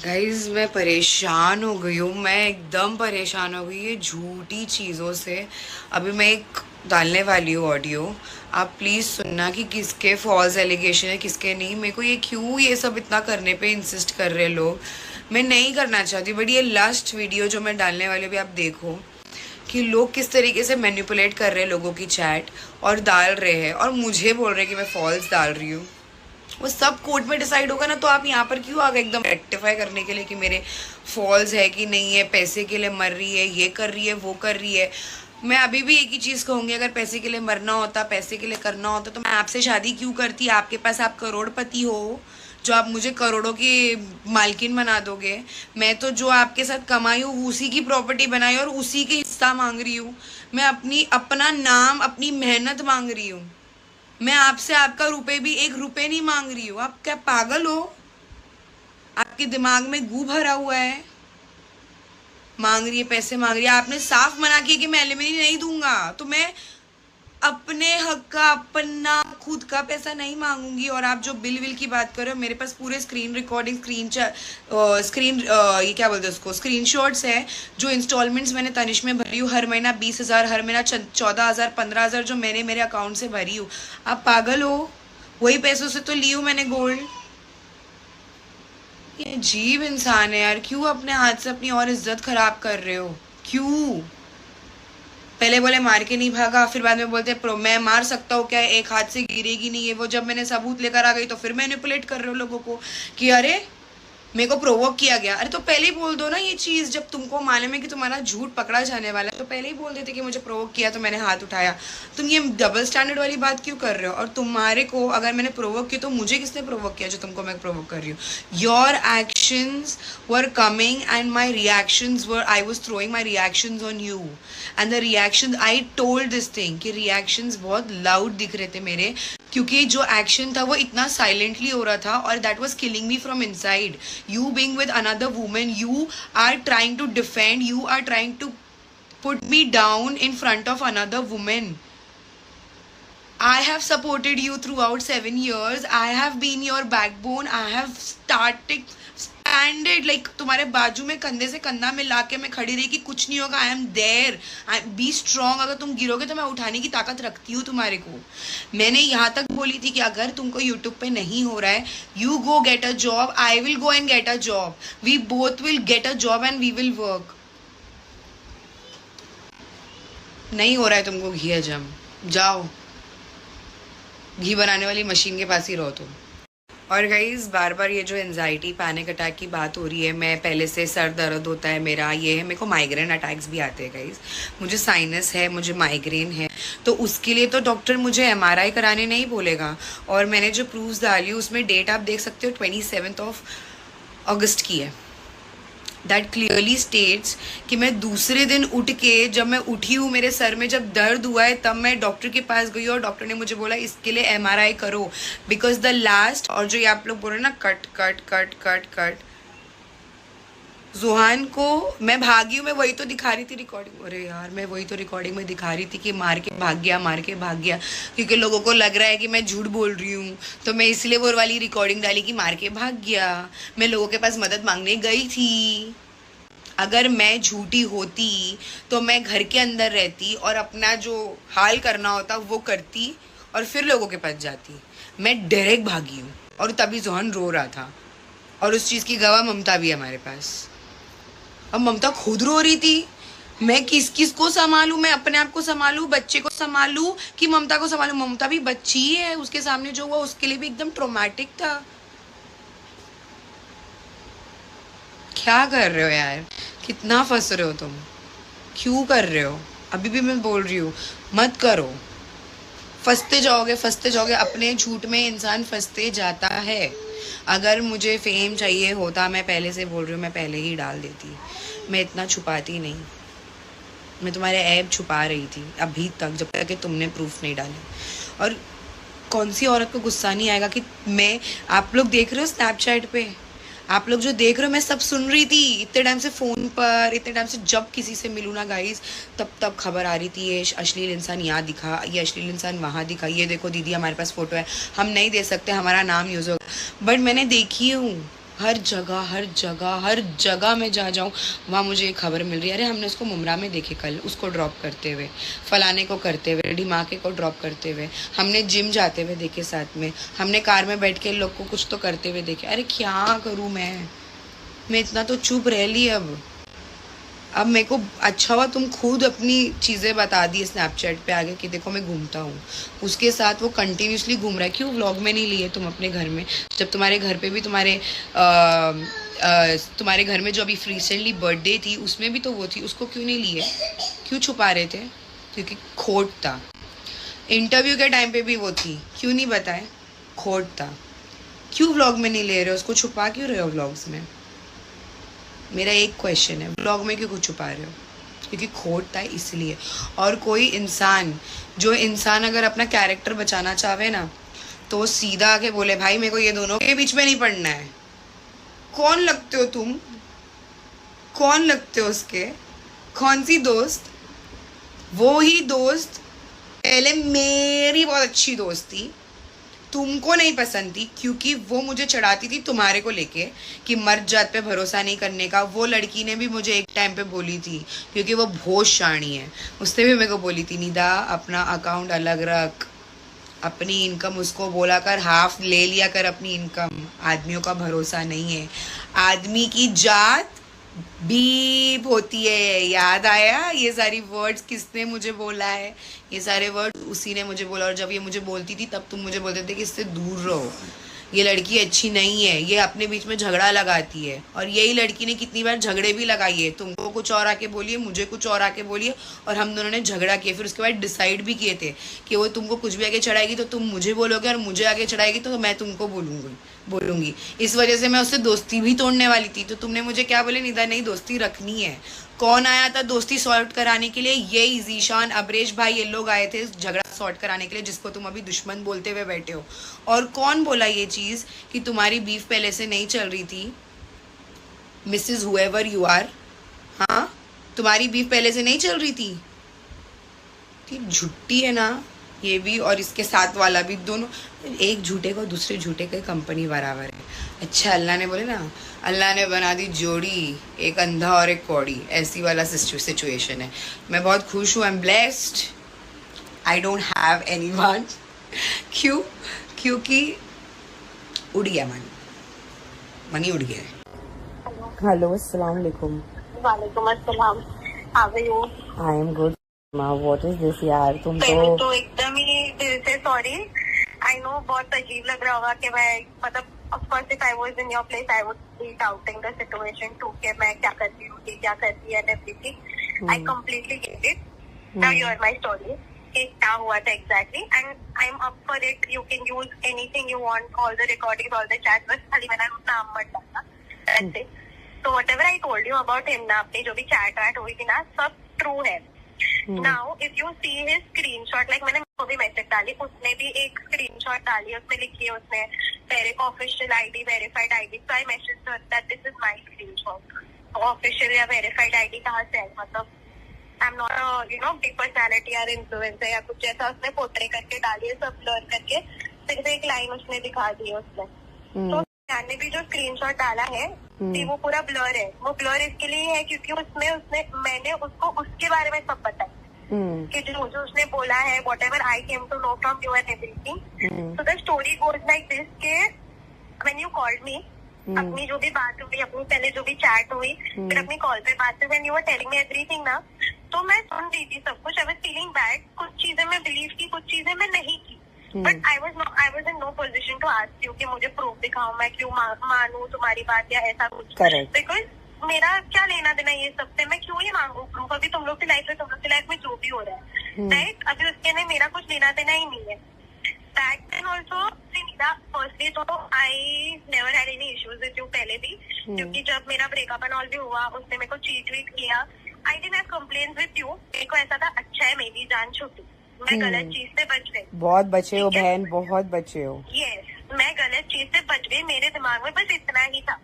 Guys मैं परेशान हो गई हूँ। मैं एकदम परेशान हो गई ये झूठी चीज़ों से। अभी मैं एक डालने वाली हूँ ऑडियो। आप प्लीज़ सुनना कि किसके फॉल्स एलिगेशन है किसके नहीं। मेरे को ये क्यों ये सब इतना करने पे इंसिस्ट कर रहे हैं लोग। मैं नहीं करना चाहती, बट ये लास्ट वीडियो जो मैं डालने वाली हूँ अभी आप देखो कि लोग किस तरीके से मैनिपुलेट कर रहे हैं लोगों की चैट और डाल रहे हैं और मुझे बोल रहे हैं कि मैं फॉल्स डाल रही हूँ। वो सब कोर्ट में डिसाइड होगा ना, तो आप यहाँ पर क्यों आ गए एकदम रेक्टिफाई करने के लिए कि मेरे फॉल्स है कि नहीं है, पैसे के लिए मर रही है, ये कर रही है, वो कर रही है। मैं अभी भी एक ही चीज़ कहूँगी, अगर पैसे के लिए मरना होता, पैसे के लिए करना होता तो मैं आपसे शादी क्यों करती। आपके पास आप करोड़पति हो जो आप मुझे करोड़ों की मालकिन बना दोगे। मैं तो जो आपके साथ कमाई हूँ उसी की प्रॉपर्टी बनाई और उसी के हिस्सा मांग रही हूँ। मैं अपना नाम अपनी मेहनत मांग रही हूँ। मैं आपसे आपका रुपए भी एक रुपए नहीं मांग रही हूँ। आप क्या पागल हो? आपके दिमाग में गू भरा हुआ है? मांग रही है, पैसे मांग रही है। आपने साफ मना किया कि मैं एलिमनी नहीं दूंगा, तो मैं अपने हक का अपना खुद का पैसा नहीं मांगूंगी। और आप जो बिल विल की बात कर रहे हो, मेरे पास पूरे स्क्रीन रिकॉर्डिंग स्क्रीन ये क्या बोलते हैं उसको, स्क्रीन शॉट्स है जो इंस्टॉलमेंट्स मैंने तनिष में भरी हूँ। हर महीना 20,000, हर महीना 14,000, 15,000 जो मैंने मेरे अकाउंट से भरी हूँ। आप पागल हो? वही पैसों से तो ली हूँ मैंने गोल्ड। ये अजीब इंसान है यार। क्यों अपने हाथ से अपनी और इज्जत खराब कर रहे हो? क्यों? पहले बोले मार के नहीं भागा, फिर बाद में बोलते प्रो मैं मार सकता हूँ क्या, एक हाथ से गिरेगी नहीं है वो। जब मैंने सबूत लेकर आ गई तो फिर मैनिपुलेट कर रहे हो लोगों को कि अरे मेरे को प्रोवोक किया गया। अरे तो पहले ही बोल दो ना ये चीज़, जब तुमको मालूम है कि तुम्हारा झूठ पकड़ा जाने वाला है तो पहले ही बोल देते कि मुझे प्रोवोक किया तो मैंने हाथ उठाया। तुम ये डबल स्टैंडर्ड वाली बात क्यों कर रहे हो? और तुम्हारे को अगर मैंने प्रोवोक किया तो मुझे किसने प्रोवोक किया जो तुमको मैं प्रोवोक कर रही हूँ? Your actions were coming and my reactions were, I was throwing my reactions on you and the reaction I told this thing कि रिएक्शंस बहुत लाउड दिख रहे थे मेरे, क्योंकि जो एक्शन था वो इतना साइलेंटली हो रहा था और that was killing me from inside. You being with another woman, you are trying to defend, you are trying to put me down in front of another woman. I have supported you throughout 7 years. I have been your backbone. I have standed like तुम्हारे बाजू में कंधे से कंधा मिला के मैं खड़ी रही कि कुछ नहीं होगा। I am there. Be strong. अगर तुम गिरोगे तो मैं उठाने की ताकत रखती हूँ तुम्हारे को। मैंने यहाँ तक बोली थी कि अगर तुमको YouTube पे नहीं हो रहा है, you go get a job. I will go and get a job. We both will get a job and we will work. नहीं हो रहा है तुमको घी हजम, जाओ घी बनाने वाली मशीन के पास ही रहो तुम। और गाइज बार बार ये जो एनजाइटी पैनिक अटैक की बात हो रही है, मैं पहले से सर दर्द होता है मेरा, ये है, मेरे को माइग्रेन अटैक्स भी आते हैं गाइज। मुझे साइनस है, मुझे माइग्रेन है, तो उसके लिए तो डॉक्टर मुझे MRI कराने नहीं बोलेगा। और मैंने जो प्रूफ्स डाली उसमें डेट आप देख सकते हो 27 अगस्त की है। दैट क्लियरली स्टेट्स कि मैं दूसरे दिन उठ के, जब मैं उठी हूँ मेरे सर में जब दर्द हुआ है तब मैं डॉक्टर के पास गई और डॉक्टर ने मुझे बोला इसके लिए MRI करो बिकॉज द लास्ट। और जो ये आप लोग बोल रहे हैं ना cut cut cut cut cut, जुहान को मैं भागी हूँ, मैं वही तो दिखा रही थी रिकॉर्डिंग। अरे यार मैं वही तो रिकॉर्डिंग में दिखा रही थी कि मार के भाग गया, मार के भाग गया, क्योंकि लोगों को लग रहा है कि मैं झूठ बोल रही हूँ तो मैं इसलिए वो वाली रिकॉर्डिंग डाली कि मार के भाग गया। मैं लोगों के पास मदद मांगने गई थी। अगर मैं झूठी होती तो मैं घर के अंदर रहती और अपना जो हाल करना होता वो करती और फिर लोगों के पास जाती। मैं डायरेक्ट भागी हूँ और तभी जोहन रो रहा था और उस चीज़ की गवाह ममता भी है हमारे पास। अब ममता खुद रो रही थी। मैं किस किस को संभालूं? मैं अपने आप को संभालूं, बच्चे को संभालूं कि ममता को संभालूं? ममता भी बच्ची ही है, उसके सामने जो हुआ उसके लिए भी एकदम ट्रॉमेटिक था। क्या कर रहे हो यार? कितना फंस रहे हो तुम? क्यों कर रहे हो? अभी भी मैं बोल रही हूँ मत करो। फंसते जाओगे। अपने झूठ में इंसान फंसते जाता है। अगर मुझे फेम चाहिए होता, मैं पहले से बोल रही हूँ, मैं पहले ही डाल देती। मैं इतना छुपाती नहीं। मैं तुम्हारे ऐब छुपा रही थी अभी तक, जब तक कि तुमने प्रूफ नहीं डाले। और कौन सी औरत को गुस्सा नहीं आएगा कि मैं, आप लोग देख रहे हो स्नैपचैट पे, आप लोग जो देख रहे हो, मैं सब सुन रही थी इतने टाइम से फ़ोन पर, इतने टाइम से जब किसी से मिलूँ ना गाइस तब खबर आ रही थी ये अश्लील इंसान यहाँ दिखा, ये अश्लील इंसान वहाँ दिखा, ये देखो दीदी हमारे पास फ़ोटो है, हम नहीं दे सकते, हमारा नाम यूज़ होगा। बट मैंने देखी हूँ, हर जगह हर जगह हर जगह मैं जहाँ जाऊँ वहाँ मुझे ये खबर मिल रही है, अरे हमने उसको मुमरा में देखे कल, उसको ड्रॉप करते हुए, फलाने को करते हुए, ढिमाके को ड्रॉप करते हुए, हमने जिम जाते हुए देखे साथ में, हमने कार में बैठ के लोग को कुछ तो करते हुए देखे। अरे क्या करूँ मैं इतना तो चुप रह ली। अब मेरे को अच्छा हुआ तुम खुद अपनी चीज़ें बता दी स्नैपचैट पे आगे कि देखो मैं घूमता हूँ, उसके साथ वो कंटिन्यूसली घूम रहा है। क्यों व्लॉग में नहीं लिए तुम अपने घर में, जब तुम्हारे घर पे भी तुम्हारे घर में जो अभी रिसेंटली बर्थडे थी उसमें भी तो वो थी, उसको क्यों नहीं लिए, क्यों छुपा रहे थे? क्योंकि खोट था। इंटरव्यू के टाइम पे भी वो थी, क्यों नहीं बताए? खोट था। क्यों व्लॉग में नहीं ले रहे हो उसको, छुपा क्यों रहे हो व्लॉग्स में? मेरा एक क्वेश्चन है, ब्लॉग में क्यों कुछ छुपा रहे हो? क्योंकि खोट था इसलिए। और कोई इंसान अगर अपना कैरेक्टर बचाना चाहे ना तो वो सीधा आके बोले भाई मेरे को ये दोनों के बीच में नहीं पड़ना है। कौन लगते हो तुम? कौन लगते हो उसके? कौन सी दोस्त? वो ही दोस्त पहले मेरी बहुत अच्छी दोस्त थी, तुमको नहीं पसंद थी क्योंकि वो मुझे चढ़ाती थी तुम्हारे को लेके कि मर्द जात पे भरोसा नहीं करने का। वो लड़की ने भी मुझे एक टाइम पे बोली थी क्योंकि वो बहुत शानी है, उसने भी मेरे को बोली थी निदा अपना अकाउंट अलग रख, अपनी इनकम उसको बोला कर हाफ ले लिया कर अपनी इनकम, आदमियों का भरोसा नहीं है, आदमी की जात बीप होती है। याद आया ये सारी वर्ड्स किसने मुझे बोला है? ये सारे वर्ड उसी ने मुझे बोला। और जब ये मुझे बोलती थी तब तुम मुझे बोलते थे कि इससे दूर रहो, ये लड़की अच्छी नहीं है, ये अपने बीच में झगड़ा लगाती है। और यही लड़की ने कितनी बार झगड़े भी लगाई है, तुमको कुछ और आके बोलिए, मुझे कुछ और आके बोलिए, और हम दोनों ने झगड़ा किया। फिर उसके बाद डिसाइड भी किए थे कि वो तुमको कुछ भी आगे चढ़ाएगी तो तुम मुझे बोलोगे, और मुझे आगे चढ़ाएगी तो मैं तुमको बोलूंगी। इस वजह से मैं उससे दोस्ती भी तोड़ने वाली थी। तो तुमने मुझे क्या बोले, निदा नहीं दोस्ती रखनी है। कौन आया था दोस्ती सॉर्ट कराने के लिए? ये जीशान, अबरेश भाई, ये लोग आए थे झगड़ा सॉर्ट कराने के लिए, जिसको तुम अभी दुश्मन बोलते हुए बैठे हो। और कौन बोला ये चीज कि तुम्हारी बीफ पहले से नहीं चल रही थी? मिसेज हुएवर यू आर, हाँ तुम्हारी बीफ पहले से नहीं चल रही थी? झुट्टी है ना ये भी, और इसके साथ वाला भी, दोनों एक झूठे को दूसरे झूठे के कंपनी बराबर है। अच्छा अल्लाह ने बोले ना, अल्लाह ने बना दी जोड़ी, एक अंधा और एक कौड़ी, ऐसी वाला सिचुएशन है। मैं बहुत खुश हूँ, I am blessed, I don't have anyone. क्यों? क्योंकि उड़ गया मनी उड़ गया है। हेलो अस्सलाम वालेकुम। वालेकुम अस्सलाम। How are you? I am good. What is this यार, तुम तो एकदम ही दिल से सॉरी। आई नो बहुत अजीब लग रहा होगा कि मैं, मतलब of course if I was in your place I would be doubting the situation too कि मैं क्या करती हूँ, क्या करती है, everything. I completely get it. Now you are my story कि क्या हुआ था exactly, and I am up for it. You can use anything you want, all the recording, all the chat, बस खाली मैंने नाम मत डालना, दैट्स इट। तो whatever I told you about him ना, अपनी जो भी चैट वैट हुई थी ना, सब ट्रू है। Now if you see his screenshot, like मैंने वो भी मैसेज डाली, उसने भी एक स्क्रीनशॉट डाली, उसमें लिखी है उसने वेरिक official ID, verified ID. So I message that this is my screenshot. Official या वेरीफाइड आईडी कहाँ से है? मतलब I am not you know big personality और इन्फ्लुएंसर या कुछ ऐसा। उसने पोर्ट्रे करके डाली है, सब ब्लर करके, सिर्फ एक लाइन उसने दिखा दी है उसने। तो मैंने भी जो स्क्रीनशॉट डाला है वो पूरा ब्लर है। वो ब्लर इसके लिए है क्योंकि उसने मैंने उसको उसके बारे में सब बताया कि जो उसने बोला है, whatever I came to know from you and everything. So the story goes like this के व्हेन यू कॉल्ड मी, अपनी जो भी बात हुई, अपनी पहले जो भी चैट हुई, फिर अपनी कॉल पे बात हुई, when you were telling me everything ना, तो मैं सुन रही थी सब कुछ। आई वाज फीलिंग बैड, कुछ चीजें मैं बिलीव की, कुछ चीजें मैं नहीं की, but I was in no position to ask you कि मुझे प्रूफ दिखाओ, मैं क्यों मानू तुम्हारी बात या ऐसा कुछ। बिकॉज मेरा क्या लेना देना ये सबसे, मैं क्यों ही मांगू प्रूफ? अभी तुम लोग की लाइफ में, तुम लोग की लाइफ में जो भी हो रहा है, राइट, अभी उसके ने मेरा कुछ लेना देना ही नहीं है। बैक देन ऑल्सो फर्स्टली तो I never had any issues with you पहले भी, क्योंकि जब मेरा ब्रेकअप एंड ऑल भी हुआ, उसने मेरे को चीट वीट किया, I didn't have complaints with you. मेरे को ऐसा था अच्छा है मेरी जान छूटी, मैं गलत चीज से बच गई। बहुत बचे हो बहन, बहुत बचे हो। यस, मैं गलत चीज से बच गई, मेरे दिमाग में बस इतना ही था।